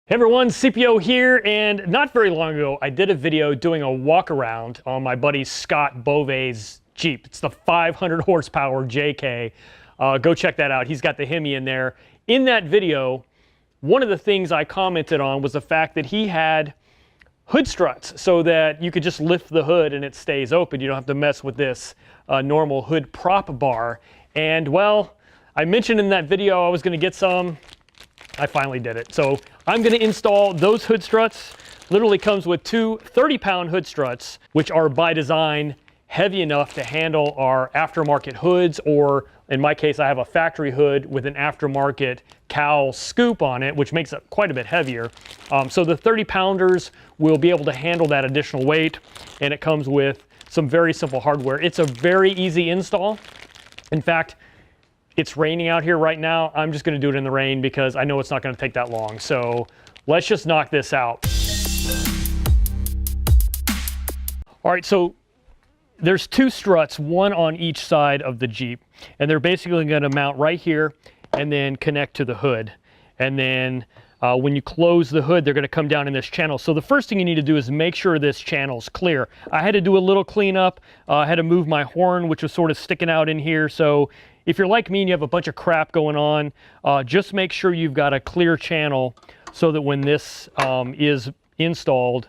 Hey everyone, CPO here, and not very long ago I did a video doing a walk around on my buddy Scott Bove's Jeep. It's the 500 horsepower JK. Go check that out. He's got the Hemi in there. In that video, one of the things I commented on was the fact that he had hood struts so that you could just lift the hood and it stays open. You don't have to mess with this normal hood prop bar. And well, I mentioned in that video I was going to get some. I finally did it. So I'm going to install those hood struts. Literally comes with two 30-pound hood struts, which are by design heavy enough to handle our aftermarket hoods, or in my case, I have a factory hood with an aftermarket cowl scoop on it, which makes it quite a bit heavier. So the 30-pounders will be able to handle that additional weight, and it comes with some very simple hardware. It's a very easy install. In fact, it's raining out here right now. I'm just gonna do it in the rain because I know it's not gonna take that long. So let's just knock this out. All right, so there's two struts, one on each side of the Jeep, and they're basically gonna mount right here and then connect to the hood. And then when you close the hood, they're gonna come down in this channel. So the first thing you need to do is make sure this channel's clear. I had to do a little cleanup. I had to move my horn, which was sort of sticking out in here. So if you're like me and you have a bunch of crap going on, just make sure you've got a clear channel so that when this is installed,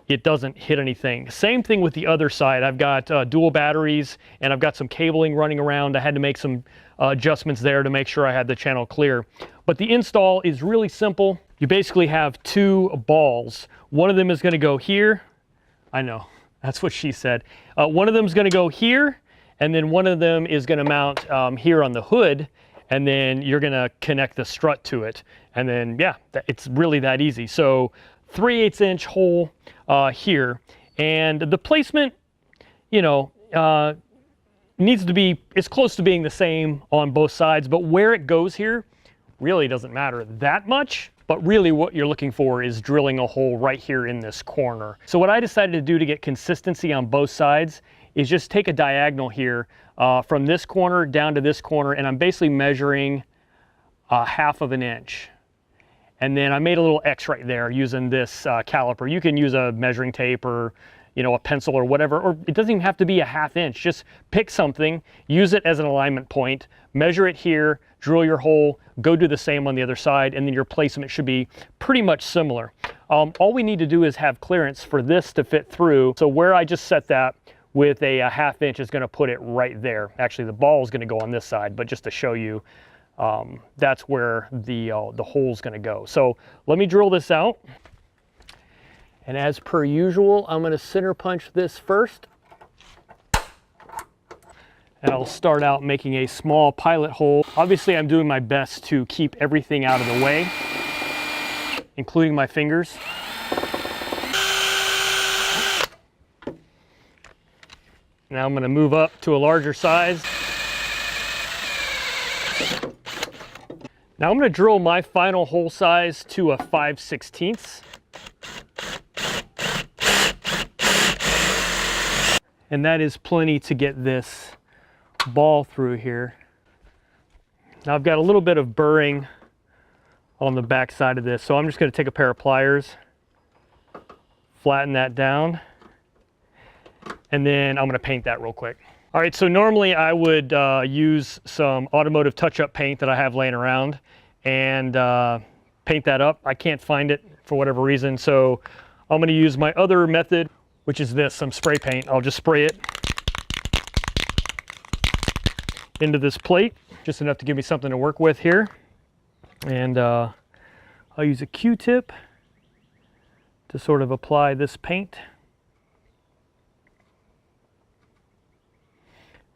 it doesn't hit anything. Same thing with the other side. I've got dual batteries and I've got some cabling running around. I had to make some adjustments there to make sure I had the channel clear. But the install is really simple. You basically have two balls. One of them is gonna go here. I know, that's what she said. One of them is gonna go here, and then one of them is gonna mount here on the hood, and then you're gonna connect the strut to it. And then, yeah, it's really that easy. So 3/8 inch hole here, and the placement, you know, needs to be as close to being the same on both sides, but where it goes here really doesn't matter that much. But really what you're looking for is drilling a hole right here in this corner. So what I decided to do to get consistency on both sides is just take a diagonal here from this corner down to this corner, and I'm basically measuring 1/2 inch. And then I made a little X right there using this caliper. You can use a measuring tape or, you know, a pencil or whatever, or it doesn't even have to be 1/2 inch. Just pick something, use it as an alignment point, measure it here, drill your hole, go do the same on the other side, and then your placement should be pretty much similar. All we need to do is have clearance for this to fit through. So where I just set that with a 1/2 inch is gonna put it right there. Actually, the ball is gonna go on this side, but just to show you, that's where the hole's gonna go. So let me drill this out. And as per usual, I'm gonna center punch this first. And I'll start out making a small pilot hole. Obviously, I'm doing my best to keep everything out of the way, including my fingers. Now I'm gonna move up to a larger size. Now I'm going to drill my final hole size to a 5/16. And that is plenty to get this ball through here. Now I've got a little bit of burring on the back side of this, so I'm just going to take a pair of pliers, flatten that down, and then I'm going to paint that real quick. All right, so normally I would use some automotive touch-up paint that I have laying around and paint that up. I can't find it for whatever reason, so I'm gonna use my other method, which is this, some spray paint. I'll just spray it into this plate, just enough to give me something to work with here. And I'll use a Q-tip to sort of apply this paint.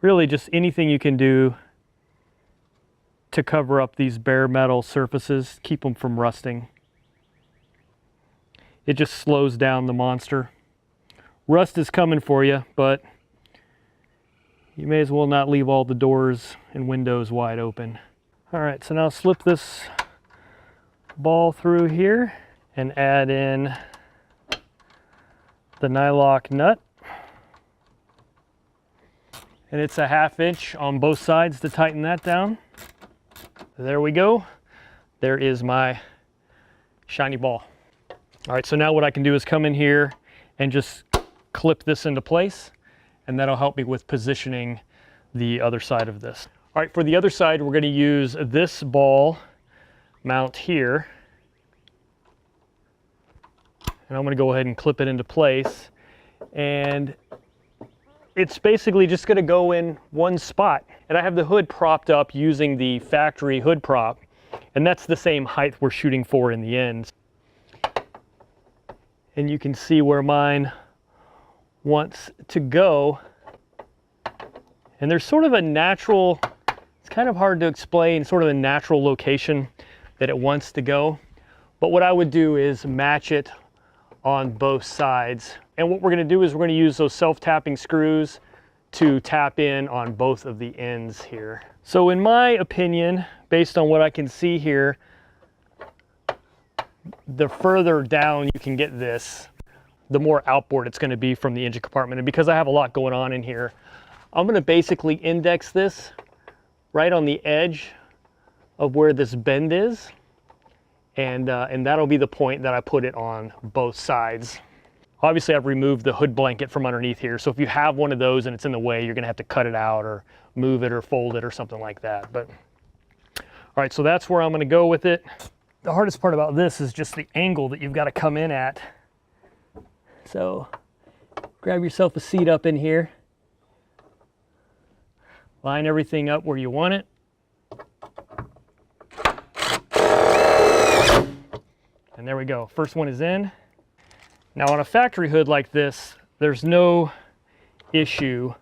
Really just anything you can do to cover up these bare metal surfaces, keep them from rusting. It just slows down the monster. Rust is coming for you, but you may as well not leave all the doors and windows wide open. All right, so now slip this ball through here and add in the nylock nut. And it's a 1/2 inch on both sides to tighten that down. There we go. There is my shiny ball. All right, so now what I can do is come in here and just clip this into place, and that'll help me with positioning the other side of this. All right, for the other side, we're going to use this ball mount here. And I'm going to go ahead and clip it into place. And it's basically just going to go in one spot. And I have the hood propped up using the factory hood prop. And that's the same height we're shooting for in the ends. And you can see where mine wants to go. And there's sort of a natural, it's kind of hard to explain, sort of a natural location that it wants to go. But what I would do is match it on both sides. And what we're going to do is we're going to use those self-tapping screws to tap in on both of the ends here. So in my opinion, based on what I can see here, the further down you can get this, the more outboard it's going to be from the engine compartment. And because I have a lot going on in here, I'm going to basically index this right on the edge of where this bend is. And that'll be the point that I put it on both sides. Obviously, I've removed the hood blanket from underneath here, so if you have one of those and it's in the way, you're going to have to cut it out or move it or fold it or something like that. But all right, so that's where I'm going to go with it. The hardest part about this is just the angle that you've got to come in at. So grab yourself a seat up in here. Line everything up where you want it. And there we go, first one is in. Now on a factory hood like this, there's no issue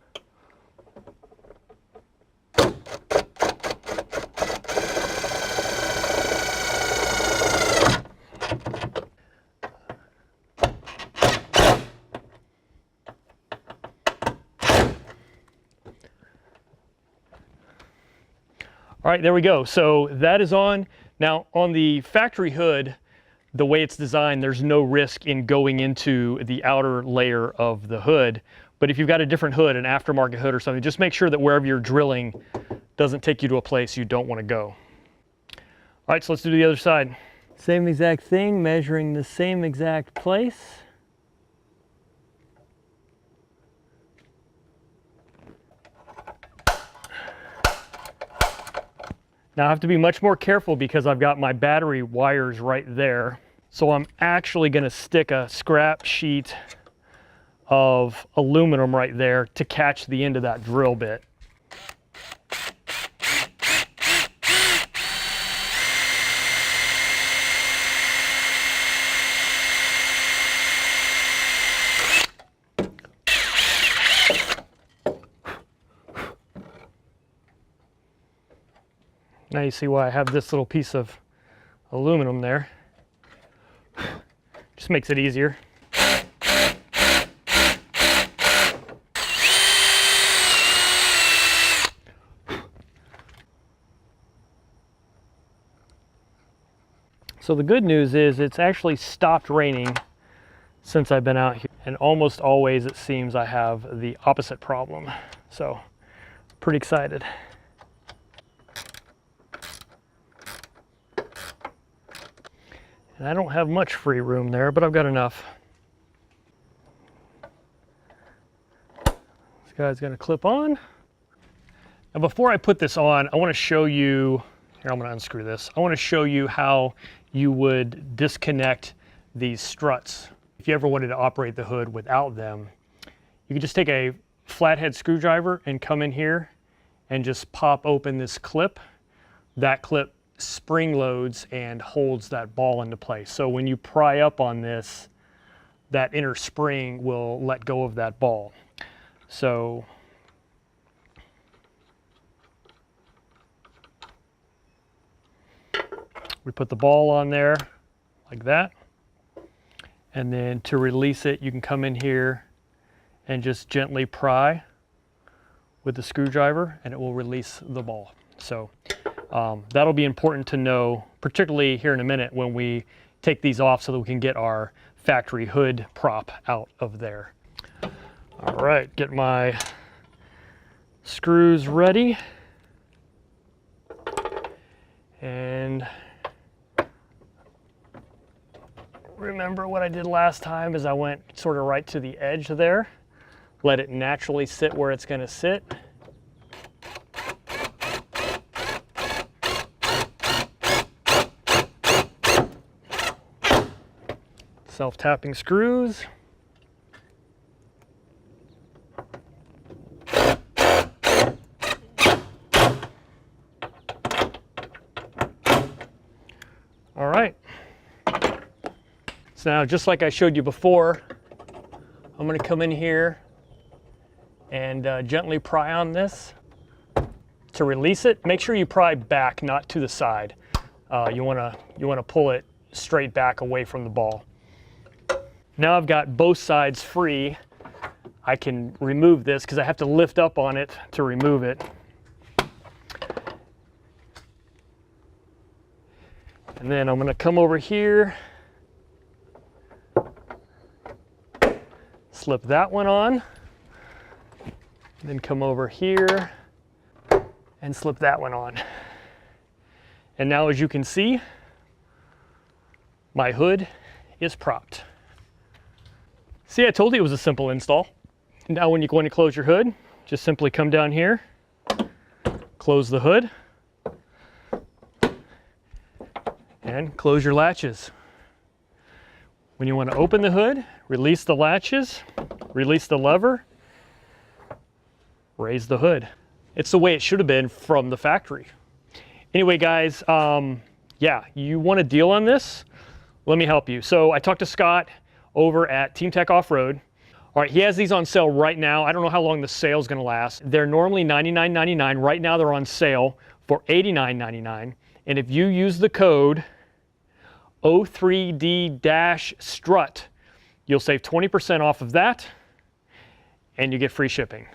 All right, there we go. So that is on. Now on the factory hood, the way it's designed, there's no risk in going into the outer layer of the hood. But if you've got a different hood, an aftermarket hood or something, just make sure that wherever you're drilling doesn't take you to a place you don't want to go. All right, so let's do the other side. Same exact thing, measuring the same exact place. Now I have to be much more careful because I've got my battery wires right there. So I'm actually going to stick a scrap sheet of aluminum right there to catch the end of that drill bit. Now you see why I have this little piece of aluminum there. Just makes it easier. So the good news is it's actually stopped raining since I've been out here. And almost always it seems I have the opposite problem. So pretty excited. And I don't have much free room there, but I've got enough. This guy's gonna clip on. Now before I put this on, I wanna show you, here I'm gonna unscrew this. I wanna show you how you would disconnect these struts. If you ever wanted to operate the hood without them, you could just take a flathead screwdriver and come in here and just pop open this clip. That clip spring loads and holds that ball into place. So when you pry up on this, that inner spring will let go of that ball. So we put the ball on there like that. And then to release it, you can come in here and just gently pry with the screwdriver and it will release the ball. So that'll be important to know, particularly here in a minute when we take these off so that we can get our factory hood prop out of there. All right, get my screws ready. remember what I did last time is I went sort of right to the edge there, let it naturally sit where it's going to sit. Self-tapping screws. All right. So now, just like I showed you before, I'm going to come in here and gently pry on this. To release it, make sure you pry back, not to the side. You want to pull it straight back away from the ball. Now I've got both sides free. I can remove this because I have to lift up on it to remove it. And then I'm going to come over here, slip that one on, then come over here and slip that one on. And now, as you can see, my hood is propped. See, I told you it was a simple install. Now when you're going to close your hood, just simply come down here, close the hood, and close your latches. When you want to open the hood, release the latches, release the lever, raise the hood. It's the way it should have been from the factory. Anyway, guys, yeah, you want a deal on this? Let me help you. So I talked to Scott over at Team Tech Offroad. All right, he has these on sale right now. I don't know how long the sale is going to last. They're normally $99.99. Right now they're on sale for $89.99. And if you use the code O3D-STRUT, you'll save 20% off of that, and you get free shipping.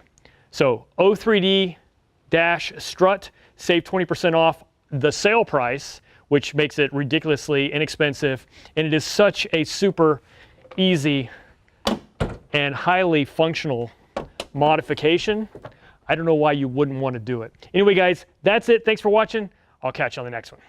So O3D-STRUT, save 20% off the sale price, which makes it ridiculously inexpensive, and it is such a super easy and highly functional modification. I don't know why you wouldn't want to do it. Anyway, guys, that's it. Thanks for watching. I'll catch you on the next one.